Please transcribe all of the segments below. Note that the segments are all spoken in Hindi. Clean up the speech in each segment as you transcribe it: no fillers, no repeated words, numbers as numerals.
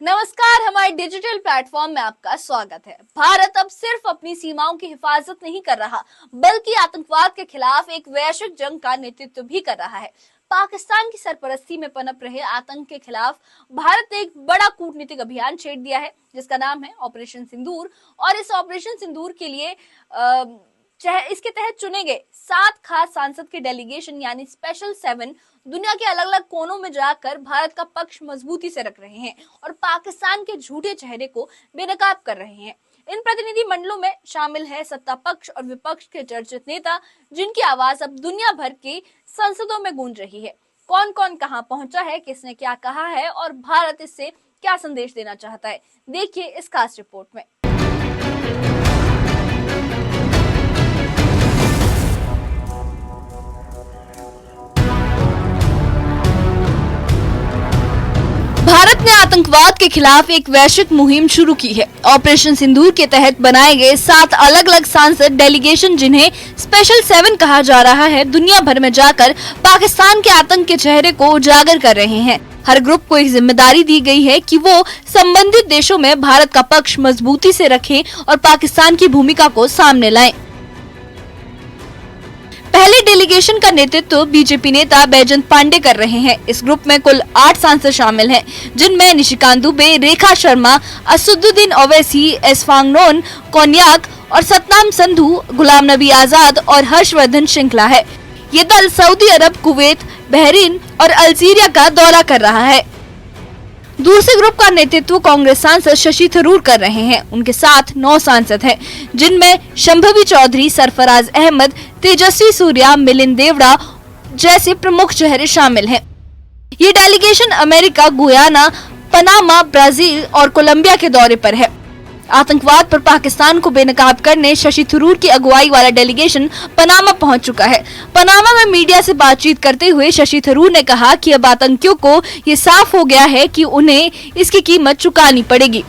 नमस्कार, हमारे डिजिटल प्लेटफॉर्म में आपका स्वागत है। भारत अब सिर्फ अपनी सीमाओं की हिफाजत नहीं कर रहा, बल्कि आतंकवाद के खिलाफ एक वैश्विक जंग का नेतृत्व भी कर रहा है। पाकिस्तान की सरपरस्ती में पनप रहे आतंक के खिलाफ भारत ने एक बड़ा कूटनीतिक अभियान छेड़ दिया है, जिसका नाम है ऑपरेशन सिंदूर। और इस ऑपरेशन सिंदूर के लिए इसके तहत चुने गए 7 खास सांसद के डेलीगेशन यानी स्पेशल 7 दुनिया के अलग अलग कोनों में जाकर भारत का पक्ष मजबूती से रख रहे हैं और पाकिस्तान के झूठे चेहरे को बेनकाब कर रहे हैं। इन प्रतिनिधि मंडलों में शामिल है सत्ता पक्ष और विपक्ष के चर्चित नेता, जिनकी आवाज अब दुनिया भर की संसदों में गूंज रही है। कौन कौन कहां पहुंचा है, किसने क्या कहा है और भारत इससे क्या संदेश देना चाहता है, देखिए इस खास रिपोर्ट में। भारत ने आतंकवाद के खिलाफ एक वैश्विक मुहिम शुरू की है। ऑपरेशन सिंदूर के तहत बनाए गए 7 अलग अलग सांसद डेलीगेशन, जिन्हें स्पेशल 7 कहा जा रहा है, दुनिया भर में जाकर पाकिस्तान के आतंक के चेहरे को उजागर कर रहे हैं। हर ग्रुप को एक जिम्मेदारी दी गई है कि वो संबंधित देशों में भारत का पक्ष मजबूती से रखें और पाकिस्तान की भूमिका को सामने लाएं। पहले डेलीगेशन का नेतृत्व बीजेपी नेता बैजंत पांडे कर रहे हैं। इस ग्रुप में कुल 8 सांसद शामिल हैं, जिनमें निशिकांत दुबे, रेखा शर्मा, असदुद्दीन ओवैसी, एसफांगनोन कोन्याक और सतनाम संधू, गुलाम नबी आजाद और हर्षवर्धन श्रृंखला है। ये दल सऊदी अरब, कुवैत, बहरीन और अल्जीरिया का दौरा कर रहा है। दूसरे ग्रुप का नेतृत्व कांग्रेस सांसद शशि थरूर कर रहे हैं। उनके साथ 9 सांसद हैं, जिनमें शंभवी चौधरी, सरफराज अहमद, तेजस्वी सूर्या, मिलिंद देवड़ा जैसे प्रमुख चेहरे शामिल हैं। ये delegation America, Guyana, Panama, Brazil और कोलंबिया के दौरे पर है। आतंकवाद पर पाकिस्तान को बेनकाब करने शशि थरूर की अगुवाई वाला डेलीगेशन पनामा पहुंच चुका है। पनामा में मीडिया से बातचीत करते हुए शशि थरूर ने कहा कि अब आतंकियों को ये साफ हो गया है कि उन्हें इसकी कीमत चुकानी पड़ेगी।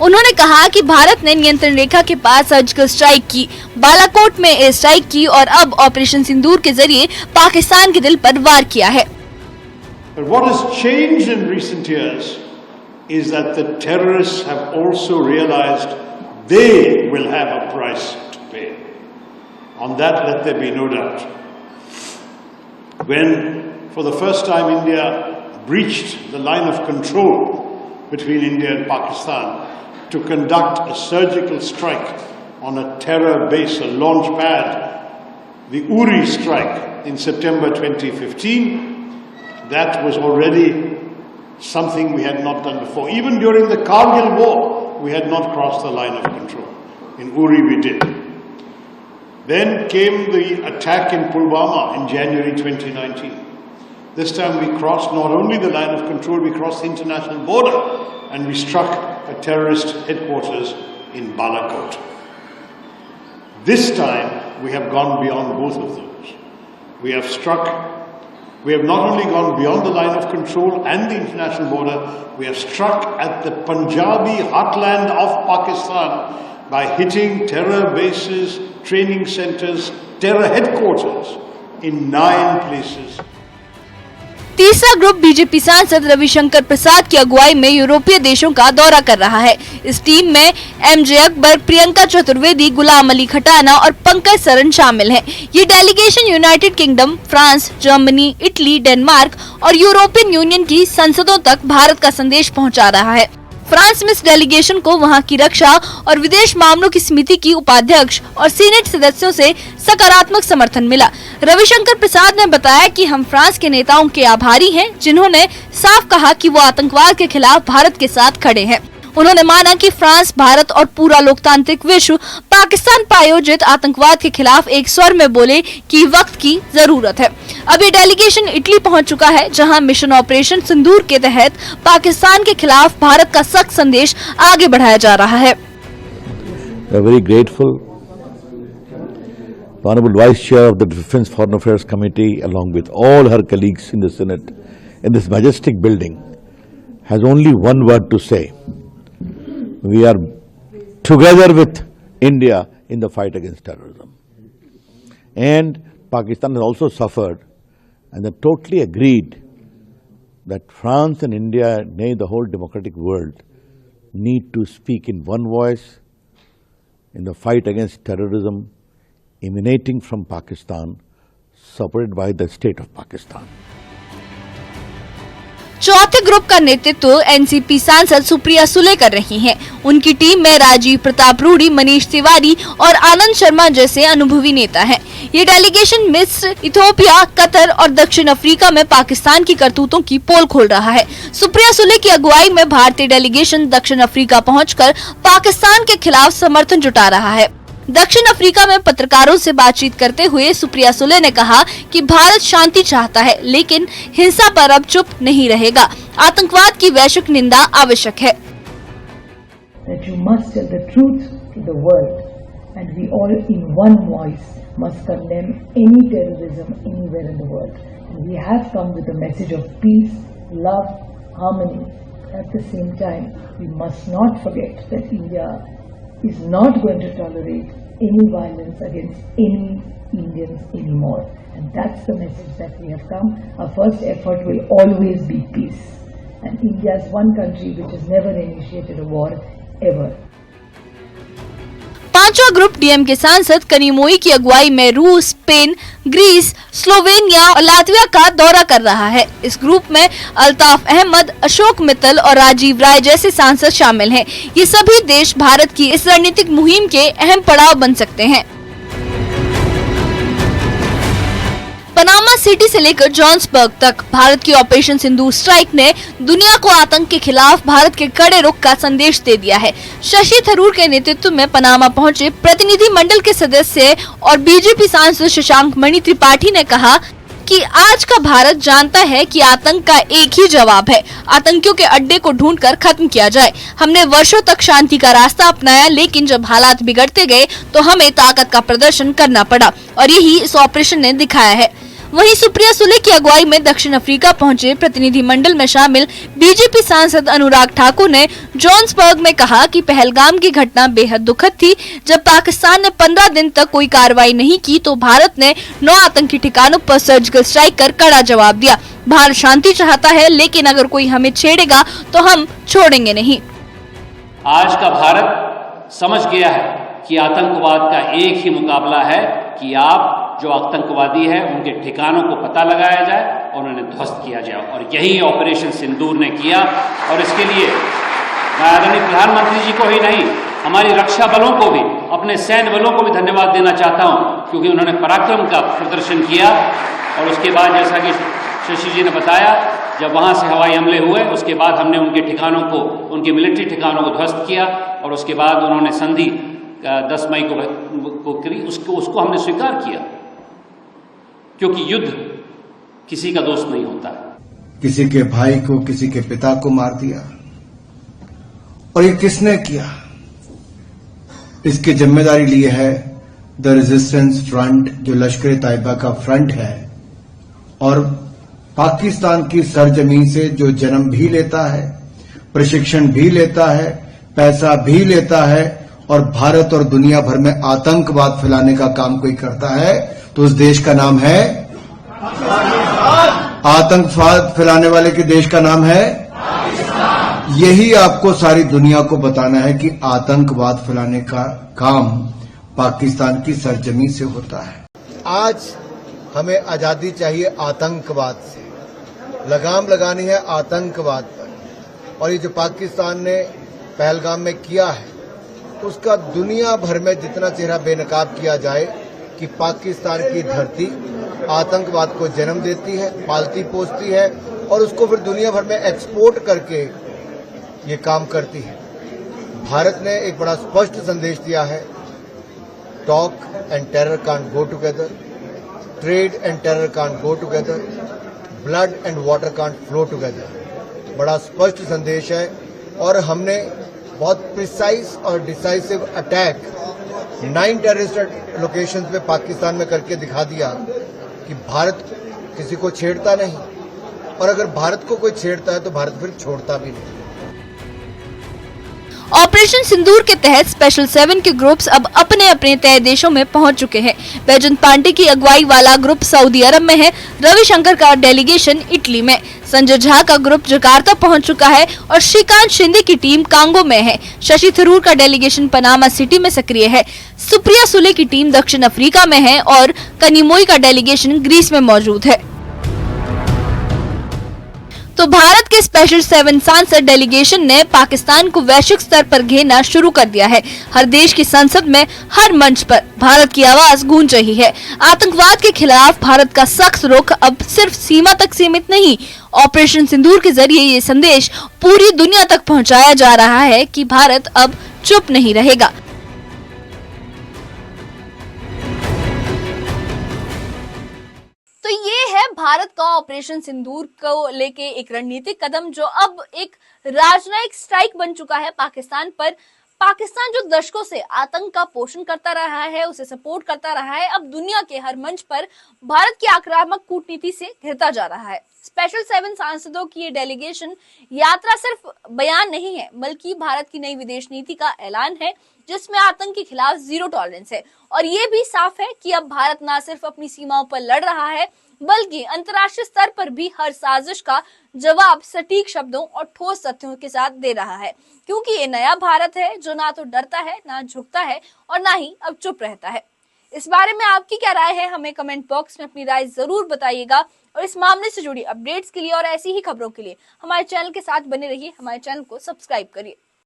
उन्होंने कहा कि भारत ने नियंत्रण रेखा के पास सर्जिकल स्ट्राइक की, बालाकोट में एयर स्ट्राइक की और अब ऑपरेशन सिंदूर के जरिए पाकिस्तान के दिल पर वार किया है। Is that the terrorists have also realized they will have a price to pay. On that, let there be no doubt. When, for the first time, India breached the line of control between India and Pakistan to conduct a surgical strike on a terror base, a launch pad, the Uri strike in September 2015, that was already something we had not done before. Even during the Kargil war, we had not crossed the line of control. In Uri we did. Then came the attack in Pulwama in January 2019. This time we crossed not only the line of control, we crossed the international border and we struck a terrorist headquarters in Balakot. This time we have gone beyond both of those. We have not only gone beyond the line of control and the international border, we have struck at the Punjabi heartland of Pakistan by hitting terror bases, training centers, terror headquarters in 9 places. तीसरा ग्रुप बीजेपी सांसद रविशंकर प्रसाद की अगुवाई में यूरोपीय देशों का दौरा कर रहा है। इस टीम में एमजे अकबर, प्रियंका चतुर्वेदी, गुलाम अली खटाना और पंकज सरन शामिल हैं। ये delegation United kingdom, France, Germany, Italy, Denmark और यूरोपियन यूनियन की संसदों तक भारत का संदेश पहुंचा रहा है। फ्रांस में इस डेलीगेशन को वहां की रक्षा और विदेश मामलों की समिति की उपाध्यक्ष और सीनेट सदस्यों से सकारात्मक समर्थन मिला। रविशंकर प्रसाद ने बताया कि हम फ्रांस के नेताओं के आभारी हैं, जिन्होंने साफ कहा कि वो आतंकवाद के खिलाफ भारत के साथ खड़े हैं। उन्होंने माना कि फ्रांस, भारत और पूरा लोकतांत्रिक विश्व पाकिस्तान पर आयोजित आतंकवाद के खिलाफ एक स्वर में बोले कि वक्त की जरूरत है। अब ये डेलीगेशन इटली पहुंच चुका है, जहां मिशन ऑपरेशन सिंदूर के तहत पाकिस्तान के खिलाफ भारत का सख्त संदेश आगे बढ़ाया जा रहा है। We are very grateful. The Honorable Vice Chair of the Defense Foreign Affairs Committee, along with all her colleagues in the Senate, in this majestic building, has only one word to say. We are together with India in the fight against terrorism. And Pakistan has also suffered, and they totally agreed that France and India, nay, the whole democratic world, need to speak in one voice in the fight against terrorism emanating from Pakistan, supported by the state of Pakistan. चौथे ग्रुप का नेतृत्व एनसीपी सांसद सुप्रिया सुले कर रही हैं। उनकी टीम में राजीव प्रताप रूडी, मनीष तिवारी और आनंद शर्मा जैसे अनुभवी नेता हैं। ये डेलीगेशन मिस्र, इथियोपिया, कतर और दक्षिण अफ्रीका में पाकिस्तान की करतूतों की पोल खोल रहा है। सुप्रिया सुले की अगुवाई में भारतीय डेलीगेशन दक्षिण अफ्रीका पहुंचकर पाकिस्तान के खिलाफ समर्थन जुटा रहा है। दक्षिण अफ्रीका में पत्रकारों से बातचीत करते हुए सुप्रिया सुले ने कहा कि भारत शांति चाहता है, लेकिन हिंसा पर अब चुप नहीं रहेगा। आतंकवाद की वैश्विक निंदा आवश्यक है। That you must tell the truth to the world, and we all in one voice must condemn any terrorism anywhere in the world. And we have come with a message of peace, love, harmony. At the same time, we must not forget that India is not going to tolerate any violence against any Indians anymore. And that's the message that we have come. Our first effort will always be peace. And India is one country which has never initiated a war ever. पांचवा ग्रुप डीएम के सांसद कनिमोई की अगुवाई में रूस, स्पेन, ग्रीस, स्लोवेनिया और लातविया का दौरा कर रहा है। इस ग्रुप में अल्ताफ अहमद, अशोक मित्तल और राजीव राय जैसे सांसद शामिल हैं। ये सभी देश भारत की इस रणनीतिक मुहिम के अहम पड़ाव बन सकते हैं। पनामा सिटी से लेकर जोहान्सबर्ग तक भारत की ऑपरेशन सिंदूर स्ट्राइक ने दुनिया को आतंक के खिलाफ भारत के कड़े रुख का संदेश दे दिया है। शशि थरूर के नेतृत्व में पनामा पहुंचे प्रतिनिधि मंडल के सदस्य और बीजेपी सांसद शशांक मणि त्रिपाठी ने कहा कि आज का भारत जानता है कि आतंक का एक ही जवाब है, आतंकियों के अड्डे को ढूंढकर खत्म किया जाए। हमने वर्षों तक शांति का रास्ता अपनाया, लेकिन जब हालात बिगड़ते गए तो हमें ताकत का प्रदर्शन करना पड़ा और यही इस ऑपरेशन ने दिखाया है। वहीं सुप्रिया सुले की अगुवाई में दक्षिण अफ्रीका पहुंचे प्रतिनिधि मंडल में शामिल बीजेपी सांसद अनुराग ठाकुर ने जोहान्सबर्ग में कहा कि पहलगाम की घटना बेहद दुखद थी। जब पाकिस्तान ने 15 दिन तक कोई कार्रवाई नहीं की तो भारत ने 9 आतंकी ठिकानों पर सर्जिकल स्ट्राइक कर कड़ा जवाब दिया। भारत शांति चाहता है, लेकिन अगर कोई हमें छेड़ेगा तो हम छोड़ेंगे नहीं। आज का भारत समझ गया है कि आतंकवाद का एक ही मुकाबला है कि आप जो आतंकवादी है उनके ठिकानों को पता लगाया जाए और उन्हें ध्वस्त किया जाए, और यही ऑपरेशन सिंदूर ने किया। और इसके लिए मैं आदरणीय प्रधानमंत्री जी को ही नहीं, हमारी रक्षा बलों को भी, अपने सैन्य बलों को भी धन्यवाद देना चाहता हूं, क्योंकि उन्होंने पराक्रम का प्रदर्शन किया। और उसके बाद जैसा कि शशि जी ने बताया, जब वहां से हवाई हमले हुए उसके बाद हमने उनके ठिकानों को, उनके मिलिट्री ठिकानों को ध्वस्त किया, और उसके बाद उन्होंने संधि 10 मई को करी, उसको हमने स्वीकार किया, क्योंकि युद्ध किसी का दोस्त नहीं होता है। किसी के भाई को, किसी के पिता को मार दिया, और ये किसने किया? इसकी जिम्मेदारी ली है द रेजिस्टेंस फ्रंट, जो लश्कर तैयबा का फ्रंट है, और पाकिस्तान की सरजमीन से जो जन्म भी लेता है, प्रशिक्षण भी लेता है, पैसा भी लेता है, और भारत और दुनिया भर में आतंकवाद फैलाने का काम कोई करता है तो उस देश का नाम है आतंकवाद फैलाने वाले के देश का नाम है पाकिस्तान। यही आपको सारी दुनिया को बताना है कि आतंकवाद फैलाने का काम पाकिस्तान की सरजमीन से होता है। आज हमें आजादी चाहिए आतंकवाद से, लगाम लगानी है आतंकवाद पर, और ये जो पाकिस्तान ने पहलगाम में किया है उसका दुनिया भर में जितना चेहरा बेनकाब किया जाए कि पाकिस्तान की धरती आतंकवाद को जन्म देती है, पालती पोसती है, और उसको फिर दुनिया भर में एक्सपोर्ट करके ये काम करती है। भारत ने एक बड़ा स्पष्ट संदेश दिया है, talk and terror can't go together, trade and terror can't go together, blood and water can't flow together. बड़ा स्पष्ट संदेश है, और हमने बहुत प्रिसाइज और डिसाइसिव अटैक 9 टेररिस्ट लोकेशंस पे पाकिस्तान में करके दिखा दिया कि भारत किसी को छेड़ता नहीं, और अगर भारत को कोई छेड़ता है तो भारत फिर छोड़ता भी नहीं। ऑपरेशन सिंदूर के तहत स्पेशल 7 के ग्रुप्स अब अपने अपने तय देशों में पहुंच चुके हैं। बैजंत पांडे की अगुवाई वाला ग्रुप सऊदी अरब में है, रविशंकर का डेलीगेशन इटली में, संजय झा का ग्रुप जकार्ता पहुंच चुका है और श्रीकांत शिंदे की टीम कांगो में है। शशि थरूर का डेलीगेशन पनामा सिटी में सक्रिय है। सुप्रिया सुले की टीम दक्षिण अफ्रीका में है और कनिमोई का डेलीगेशन ग्रीस में मौजूद है। तो भारत के स्पेशल 7 सांसद डेलीगेशन ने पाकिस्तान को वैश्विक स्तर पर घेरना शुरू कर दिया है। हर देश की संसद में, हर मंच पर भारत की आवाज गूंज रही है। आतंकवाद के खिलाफ भारत का सख्त रुख अब सिर्फ सीमा तक सीमित नहीं, ऑपरेशन सिंदूर के जरिए ये संदेश पूरी दुनिया तक पहुंचाया जा रहा है कि भारत अब चुप नहीं रहेगा। तो ये है भारत का ऑपरेशन सिंदूर को लेके एक रणनीतिक कदम, जो अब एक राजनयिक स्ट्राइक बन चुका है पाकिस्तान पर। पाकिस्तान जो दशकों से आतंक का पोषण करता रहा है, उसे सपोर्ट करता रहा है, अब दुनिया के हर मंच पर भारत की आक्रामक कूटनीति से घिरता जा रहा है। स्पेशल 7 सांसदों की ये डेलीगेशन यात्रा सिर्फ बयान नहीं है, बल्कि भारत की नई विदेश नीति का ऐलान है, जिसमें आतंक के खिलाफ जीरो टॉलरेंस है। और ये भी साफ है कि अब भारत न सिर्फ अपनी सीमाओं पर लड़ रहा है, बल्कि अंतर्राष्ट्रीय स्तर पर भी हर साजिश का जवाब सटीक शब्दों और ठोस तथ्यों के साथ दे रहा है। क्योंकि ये नया भारत है जो ना तो डरता है, ना झुकता है और ना ही अब चुप रहता है। इस बारे में आपकी क्या राय है, हमें कमेंट बॉक्स में अपनी राय जरूर बताइएगा। और इस मामले से जुड़ी अपडेट्स के लिए और ऐसी ही खबरों के लिए हमारे चैनल के साथ बने रहिए, हमारे चैनल को सब्सक्राइब करिए।